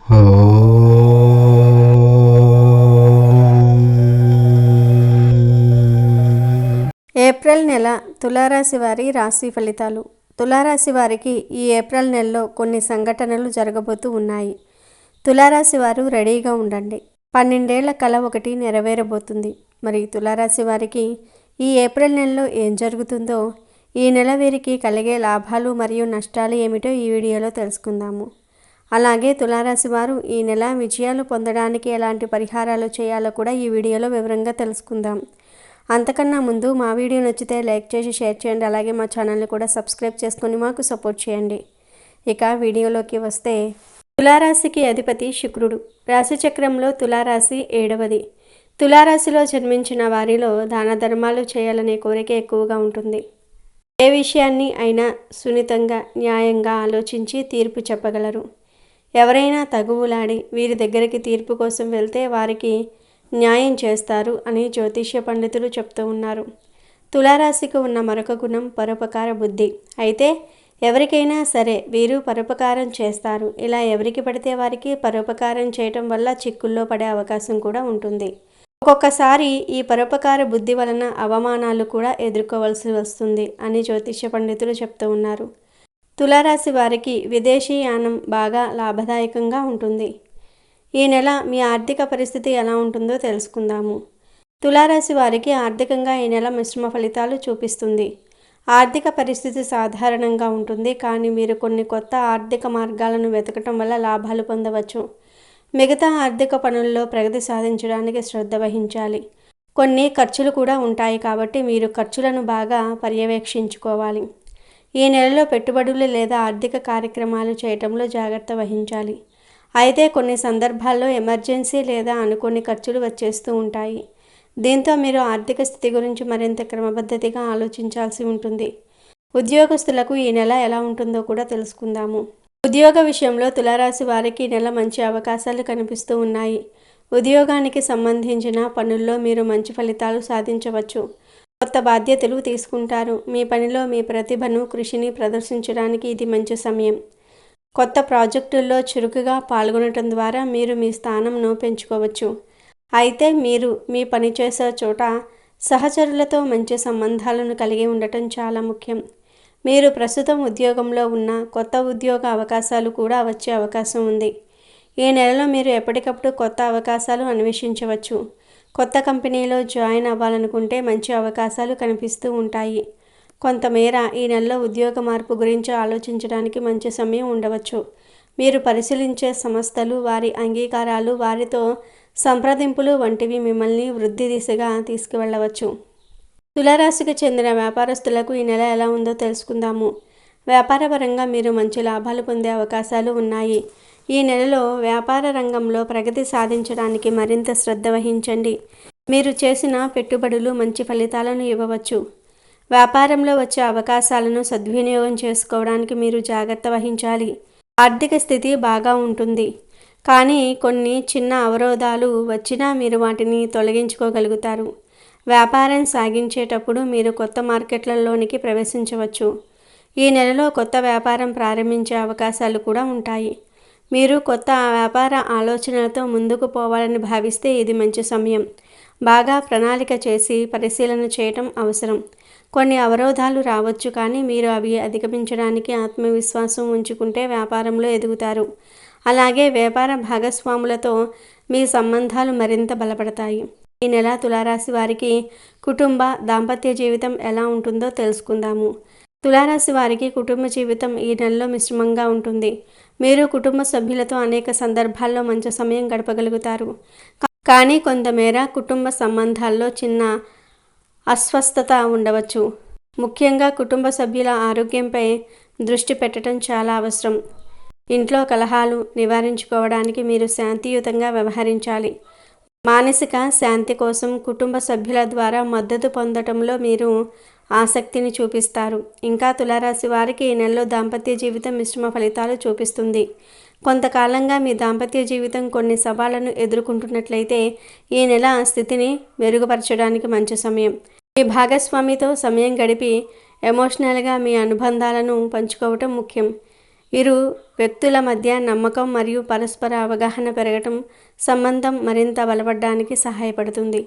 April నెల తులారాశి వారి రాశి ఫలితాలు. తులారాశి వారికి ఈ ఏప్రిల్ నెలలో కొన్ని సంఘటనలు జరగబోతూ ఉన్నాయి. తులారాశి వారు రెడీగా ఉండండి. 12 ఏళ్ల కల ఒకటి నెరవేరబోతుంది. మరి తులారాశి వారికి ఈ ఏప్రిల్ నెలలో ఏం జరుగుతుందో, ఈ నెల వీరికి కలిగే లాభాలు మరియు నష్టాలు ఏమిటో ఈ వీడియోలో తెలుసుకుందాము. అలాగే తులారాశి వారు ఈ నెల విజయాలు పొందడానికి ఎలాంటి పరిహారాలు చేయాలో కూడా ఈ వీడియోలో వివరంగా తెలుసుకుందాం. అంతకన్నా ముందు మా వీడియో నచ్చితే లైక్ చేసి షేర్ చేయండి. అలాగే మా ఛానల్ని కూడా సబ్స్క్రైబ్ చేసుకొని మాకు సపోర్ట్ చేయండి. ఇక వీడియోలోకి వస్తే, తులారాశికి అధిపతి శుక్రుడు. రాశిచక్రంలో తులారాశి 7వది. తులారాశిలో జన్మించిన వారిలో దాన ధర్మాలు చేయాలనే కోరిక ఎక్కువగా ఉంటుంది. ఏ విషయాన్ని అయినా సున్నితంగా న్యాయంగా ఆలోచించి తీర్పు చెప్పగలరు. ఎవరైనా తగువులాడి వీరి దగ్గరికి తీర్పు కోసం వెళ్తే వారికి న్యాయం చేస్తారు అని జ్యోతిష్య పండితులు చెప్తూ ఉన్నారు. తులారాశికి ఉన్న మరొక గుణం పరోపకార బుద్ధి. అయితే ఎవరికైనా సరే వీరు పరోపకారం చేస్తారు. ఇలా ఎవరికి పడితే వారికి పరోపకారం చేయటం వల్ల చిక్కుల్లో పడే అవకాశం కూడా ఉంటుంది. ఒక్కొక్కసారి ఈ పరోపకార బుద్ధి వలన అవమానాలు కూడా ఎదుర్కోవాల్సి వస్తుంది అని జ్యోతిష్య పండితులు చెప్తూ ఉన్నారు. తులారాశి వారికి విదేశీయానం బాగా లాభదాయకంగా ఉంటుంది. ఈ నెల మీ ఆర్థిక పరిస్థితి ఎలా ఉంటుందో తెలుసుకుందాము. తులారాశి వారికి ఆర్థికంగా ఈ నెల మిశ్రమ ఫలితాలు చూపిస్తుంది. ఆర్థిక పరిస్థితి సాధారణంగా ఉంటుంది, కానీ మీరు కొన్ని కొత్త ఆర్థిక మార్గాలను వెతకటం వల్ల లాభాలు పొందవచ్చు. మిగతా ఆర్థిక పనుల్లో ప్రగతి సాధించడానికి శ్రద్ధ వహించాలి. కొన్ని ఖర్చులు కూడా ఉంటాయి, కాబట్టి మీరు ఖర్చులను బాగా పర్యవేక్షించుకోవాలి. ఈ నెలలో పెట్టుబడులు లేదా ఆర్థిక కార్యక్రమాలు చేయటంలో జాగ్రత్త వహించాలి. అయితే కొన్ని సందర్భాల్లో ఎమర్జెన్సీ లేదా అనుకోని ఖర్చులు వచ్చేస్తూ ఉంటాయి. దీంతో మీరు ఆర్థిక స్థితి గురించి మరింత క్రమబద్ధతగా ఆలోచించాల్సి ఉంటుంది. ఉద్యోగస్తులకు ఈ నెల ఎలా ఉంటుందో కూడా తెలుసుకుందాము. ఉద్యోగ విషయంలో తులారాశి వారికి ఈ నెల మంచి అవకాశాలు కనిపిస్తూ ఉన్నాయి. ఉద్యోగానికి సంబంధించిన పనుల్లో మీరు మంచి ఫలితాలు సాధించవచ్చు. కొత్త బాధ్యతలు తీసుకుంటారు. మీ పనిలో మీ ప్రతిభను, కృషిని ప్రదర్శించడానికి ఇది మంచి సమయం. కొత్త ప్రాజెక్టుల్లో చురుకుగా పాల్గొనటం ద్వారా మీరు మీ స్థానంను పెంచుకోవచ్చు. అయితే మీరు మీ పనిచేసే చోట సహచరులతో మంచి సంబంధాలను కలిగి ఉండటం చాలా ముఖ్యం. మీరు ప్రస్తుతం ఉద్యోగంలో ఉన్న కొత్త ఉద్యోగ అవకాశాలు కూడా వచ్చే అవకాశం ఉంది. ఈ నెలలో మీరు ఎప్పటికప్పుడు కొత్త అవకాశాలు అన్వేషించవచ్చు. కొత్త కంపెనీలో జాయిన్ అవ్వాలనుకుంటే మంచి అవకాశాలు కనిపిస్తూ ఉంటాయి. కొంతమేర ఈ నెలలో ఉద్యోగ మార్పు గురించి ఆలోచించడానికి మంచి సమయం ఉండవచ్చు. మీరు పరిశీలించే సంస్థలు, వారి అంగీకారాలు, వారితో సంప్రదింపులు వంటివి మిమ్మల్ని వృద్ధి దిశగా తీసుకువెళ్ళవచ్చు. తులారాశికి చెందిన వ్యాపారస్తులకు ఈ నెల ఎలా ఉందో తెలుసుకుందాము. వ్యాపారపరంగా మీరు మంచి లాభాలు పొందే అవకాశాలు ఉన్నాయి. ఈ నెలలో వ్యాపార రంగంలో ప్రగతి సాధించడానికి మరింత శ్రద్ధ వహించండి. మీరు చేసిన పెట్టుబడులు మంచి ఫలితాలను ఇవ్వవచ్చు. వ్యాపారంలో వచ్చే అవకాశాలను సద్వినియోగం చేసుకోవడానికి మీరు జాగ్రత్త వహించాలి. ఆర్థిక స్థితి బాగా ఉంటుంది, కానీ కొన్ని చిన్న అవరోధాలు వచ్చినా మీరు వాటిని తొలగించుకోగలుగుతారు. వ్యాపారం సాగించేటప్పుడు మీరు కొత్త మార్కెట్లలోనికి ప్రవేశించవచ్చు. ఈ నెలలో కొత్త వ్యాపారం ప్రారంభించే అవకాశాలు కూడా ఉంటాయి. మీరు కొత్త వ్యాపార ఆలోచనలతో ముందుకు పోవాలని భావిస్తే ఇది మంచి సమయం. బాగా ప్రణాళిక చేసి పరిశీలన చేయటం అవసరం. కొన్ని అవరోధాలు రావచ్చు, కానీ మీరు అవి అధిగమించడానికి ఆత్మవిశ్వాసం ఉంచుకుంటే వ్యాపారంలో ఎదుగుతారు. అలాగే వ్యాపార భాగస్వాములతో మీ సంబంధాలు మరింత బలపడతాయి. ఈ నెల తులారాశి వారికి కుటుంబ, దాంపత్య జీవితం ఎలా ఉంటుందో తెలుసుకుందాము. తులారాశి వారికి కుటుంబ జీవితం ఈ నెలలో మిశ్రమంగా ఉంటుంది. మీరు కుటుంబ సభ్యులతో అనేక సందర్భాల్లో మంచి సమయం గడపగలుగుతారు, కానీ కొంతమేర కుటుంబ సంబంధాల్లో చిన్న అస్వస్థత ఉండవచ్చు. ముఖ్యంగా కుటుంబ సభ్యుల ఆరోగ్యంపై దృష్టి పెట్టడం చాలా అవసరం. ఇంట్లో కలహాలు నివారించుకోవడానికి మీరు శాంతియుతంగా వ్యవహరించాలి. మానసిక శాంతి కోసం కుటుంబ సభ్యుల ద్వారా మద్దతు పొందటంలో మీరు ఆసక్తిని చూపిస్తారు. ఇంకా తులారాశి వారికి ఈ నెలలో దాంపత్య జీవితం మిశ్రమ ఫలితాలు చూపిస్తుంది. కొంతకాలంగా మీ దాంపత్య జీవితం కొన్ని సవాళ్లను ఎదుర్కొంటున్నట్లయితే ఈ నెల స్థితిని మెరుగుపరచడానికి మంచి సమయం. మీ భాగస్వామితో సమయం గడిపి ఎమోషనల్గా మీ అనుబంధాలను పంచుకోవటం ముఖ్యం. ఇరు వ్యక్తుల మధ్య నమ్మకం మరియు పరస్పర అవగాహన పెరగటం సంబంధం మరింత బలపడడానికి సహాయపడుతుంది.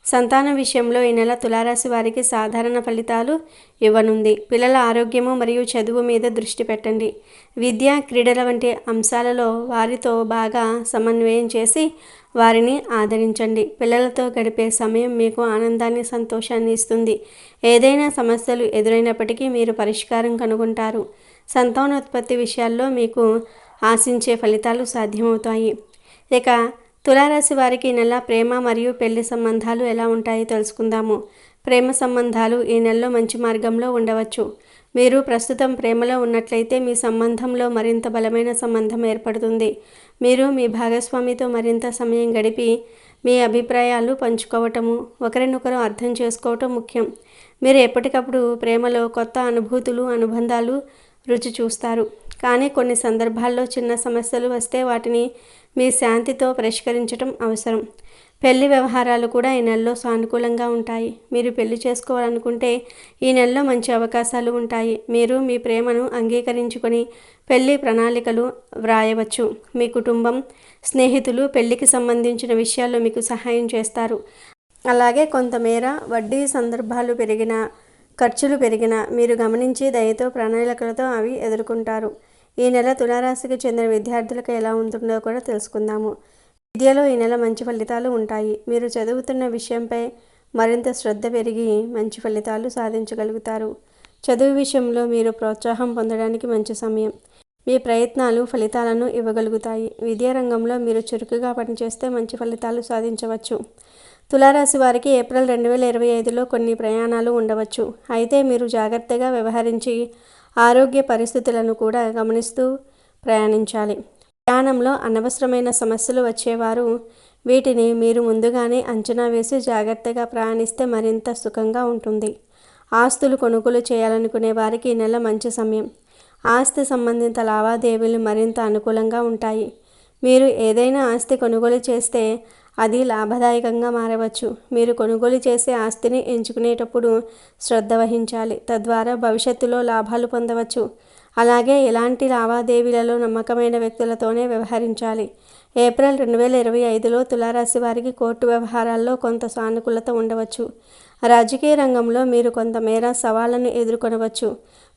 సంతానం విషయంలో ఈ నెల తులారాశి వారికి సాధారణ ఫలితాలు ఇవ్వనుంది. పిల్లల ఆరోగ్యము మరియు చదువు మీద దృష్టి పెట్టండి. విద్య, క్రీడల వంటి అంశాలలో వారితో బాగా సమన్వయం చేసి వారిని ఆదరించండి. పిల్లలతో గడిపే సమయం మీకు ఆనందాన్ని, సంతోషాన్ని ఇస్తుంది. ఏదైనా సమస్యలు ఎదురైనప్పటికీ మీరు పరిష్కారం కనుగొంటారు. సంతానోత్పత్తి విషయాల్లో మీకు ఆశించే ఫలితాలు సాధ్యమవుతాయి. ఇక తులారాశి వారికి ఈ నెల ప్రేమ మరియు పెళ్లి సంబంధాలు ఎలా ఉంటాయో తెలుసుకుందాము. ప్రేమ సంబంధాలు ఈ నెలలో మంచి మార్గంలో ఉండవచ్చు. మీరు ప్రస్తుతం ప్రేమలో ఉన్నట్లయితే మీ సంబంధంలో మరింత బలమైన సంబంధం ఏర్పడుతుంది. మీరు మీ భాగస్వామితో మరింత సమయం గడిపి మీ అభిప్రాయాలు పంచుకోవటము, ఒకరినొకరు అర్థం చేసుకోవటం ముఖ్యం. మీరు ఎప్పటికప్పుడు ప్రేమలో కొత్త అనుభూతులు, అనుబంధాలు రుచి చూస్తారు. కానీ కొన్ని సందర్భాల్లో చిన్న సమస్యలు వస్తే వాటిని మీ శాంతితో పరిష్కరించడం అవసరం. పెళ్లి వ్యవహారాలు కూడా ఈ నెలలో సానుకూలంగా ఉంటాయి. మీరు పెళ్లి చేసుకోవాలనుకుంటే ఈ నెలలో మంచి అవకాశాలు ఉంటాయి. మీరు మీ ప్రేమను అంగీకరించుకొని పెళ్లి ప్రణాళికలు వ్రాయవచ్చు. మీ కుటుంబం, స్నేహితులు పెళ్లికి సంబంధించిన విషయాల్లో మీకు సహాయం చేస్తారు. అలాగే కొంతమేర వడ్డీ సందర్భాలు పెరిగినా, ఖర్చులు పెరిగినా మీరు గమనించి దయతో ప్రణాళికలతో అవి ఎదుర్కొంటారు. ఈ నెల తులారాశికి చెందిన విద్యార్థులకు ఎలా ఉంటుందో కూడా తెలుసుకుందాము. విద్యలో ఈ నెల మంచి ఫలితాలు ఉంటాయి. మీరు చదువుతున్న విషయంపై మరింత శ్రద్ధ పెరిగి మంచి ఫలితాలు సాధించగలుగుతారు. చదువు విషయంలో మీరు ప్రోత్సాహం పొందడానికి మంచి సమయం. మీ ప్రయత్నాలు ఫలితాలను ఇవ్వగలుగుతాయి. విద్యారంగంలో మీరు చురుకుగా పనిచేస్తే మంచి ఫలితాలు సాధించవచ్చు. తులారాశి వారికి ఏప్రిల్ 2025లో కొన్ని ప్రయాణాలు ఉండవచ్చు. అయితే మీరు జాగ్రత్తగా వ్యవహరించి ఆరోగ్య పరిస్థితులను కూడా గమనిస్తూ ప్రయాణించాలి. ప్రయాణంలో అనవసరమైన సమస్యలు వచ్చేవారు వీటిని మీరు ముందుగానే అంచనా వేసి జాగ్రత్తగా ప్రయాణిస్తే మరింత సుఖంగా ఉంటుంది. ఆస్తులు కొనుగోలు చేయాలనుకునే వారికి ఈ నెల మంచి సమయం. ఆస్తి సంబంధిత లావాదేవీలు మరింత అనుకూలంగా ఉంటాయి. మీరు ఏదైనా ఆస్తి కొనుగోలు చేస్తే అది లాభదాయకంగా మారవచ్చు. మీరు కొనుగోలు చేసే ఆస్తిని ఎంచుకునేటప్పుడు శ్రద్ధ వహించాలి. తద్వారా భవిష్యత్తులో లాభాలు పొందవచ్చు. అలాగే ఎలాంటి లావాదేవీలలో నమ్మకమైన వ్యక్తులతోనే వ్యవహరించాలి. ఏప్రిల్ 2025లో తులారాశి వారికి కోర్టు వ్యవహారాల్లో కొంత సానుకూలత ఉండవచ్చు. రాజకీయ రంగంలో మీరు కొంతమేర సవాళ్లను ఎదుర్కొనవచ్చు.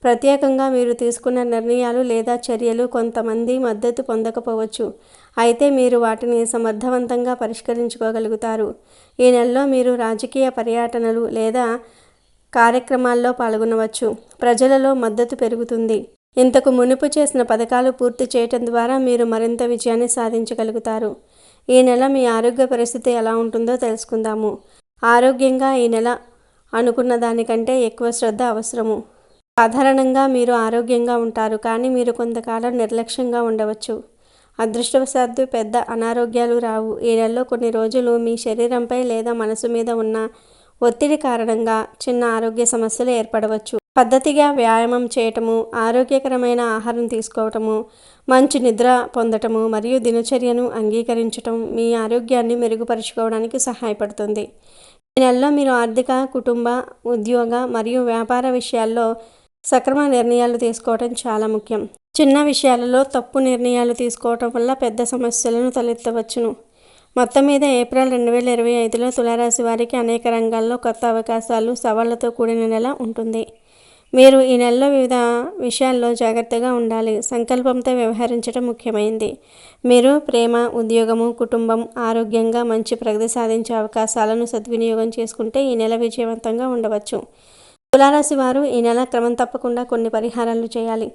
ప్రత్యేకంగా మీరు తీసుకున్న నిర్ణయాలు లేదా చర్యలు కొంతమంది మద్దతు పొందకపోవచ్చు. అయితే మీరు వాటిని సమర్థవంతంగా పరిష్కరించుకోగలుగుతారు. ఈ నెలలో మీరు రాజకీయ పర్యటనలు లేదా కార్యక్రమాల్లో పాల్గొనవచ్చు. ప్రజలలో మద్దతు పెరుగుతుంది. ఇంతకు మునుపు చేసిన పథకాలు పూర్తి చేయటం ద్వారా మీరు మరింత విజయాన్ని సాధించగలుగుతారు. ఈ నెల మీ ఆరోగ్య పరిస్థితి ఎలా ఉంటుందో తెలుసుకుందాము. ఆరోగ్యంగా ఈ నెల అనుకున్న దానికంటే ఎక్కువ శ్రద్ధ అవసరము. సాధారణంగా మీరు ఆరోగ్యంగా ఉంటారు, కానీ మీరు కొంతకాలం నిర్లక్ష్యంగా ఉండవచ్చు. అదృష్టవశాత్తు పెద్ద అనారోగ్యాలు రావు. ఈ నెలలో కొన్ని రోజులు మీ శరీరంపై లేదా మనసు మీద ఉన్న ఒత్తిడి కారణంగా చిన్న ఆరోగ్య సమస్యలు ఏర్పడవచ్చు. పద్ధతిగా వ్యాయామం చేయటము, ఆరోగ్యకరమైన ఆహారం తీసుకోవటము, మంచి నిద్ర పొందటము మరియు దినచర్యను అంగీకరించటం మీ ఆరోగ్యాన్ని మెరుగుపరుచుకోవడానికి సహాయపడుతుంది. ఈ నెలలో మీరు ఆర్థిక, కుటుంబ, ఉద్యోగ మరియు వ్యాపార విషయాల్లో సక్రమ నిర్ణయాలు తీసుకోవటం చాలా ముఖ్యం. చిన్న విషయాలలో తప్పు నిర్ణయాలు తీసుకోవటం వల్ల పెద్ద సమస్యలను తలెత్తవచ్చును. మొత్తం మీద ఏప్రిల్ 2025లో తులారాశి వారికి అనేక రంగాల్లో కొత్త అవకాశాలు, సవాళ్లతో కూడిన నెల ఉంటుంది. మీరు ఈ నెలలో వివిధ విషయాల్లో జాగ్రత్తగా ఉండాలి. సంకల్పంతో వ్యవహరించడం ముఖ్యమైనది. మీరు ప్రేమ, ఉద్యోగము, కుటుంబం, ఆరోగ్యంగా మంచి ప్రగతి సాధించే అవకాశాలను సద్వినియోగం చేసుకుంటే ఈ నెల విజయవంతంగా ఉండవచ్చు. తులారాశి వారు ఈ నెల క్రమం తప్పకుండా కొన్ని పరిహారాలు చేయాలి.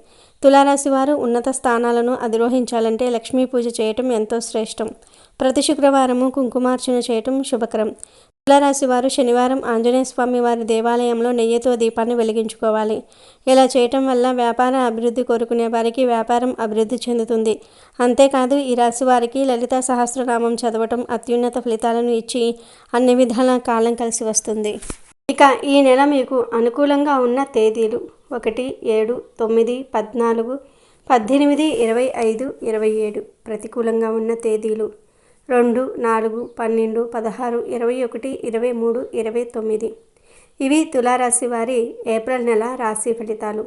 తులారాశి వారు ఉన్నత స్థానాలను అధిరోహించాలంటే లక్ష్మీ పూజ చేయటం ఎంతో శ్రేష్టం. ప్రతి శుక్రవారము కుంకుమార్చన చేయటం శుభకరం. తులారాశి వారు శనివారం ఆంజనేయ స్వామి వారి దేవాలయంలో నెయ్యితో దీపాన్ని వెలిగించుకోవాలి. ఇలా చేయటం వల్ల వ్యాపార అభివృద్ధి కోరుకునే వారికి వ్యాపారం అభివృద్ధి చెందుతుంది. అంతేకాదు ఈ రాశి వారికి లలితా సహస్రనామం చదవటం అత్యున్నత ఫలితాలను ఇచ్చి అన్ని విధాల కాలం కలిసి వస్తుంది. ఇక ఈ నెల మీకు అనుకూలంగా ఉన్న తేదీలు 1, 7, 9, 14, 18, 25, 27. ప్రతికూలంగా ఉన్న తేదీలు 2, 4, 12, 16, 21, 23, 29. ఇవి తులారాశి వారి ఏప్రిల్ నెల రాశి ఫలితాలు.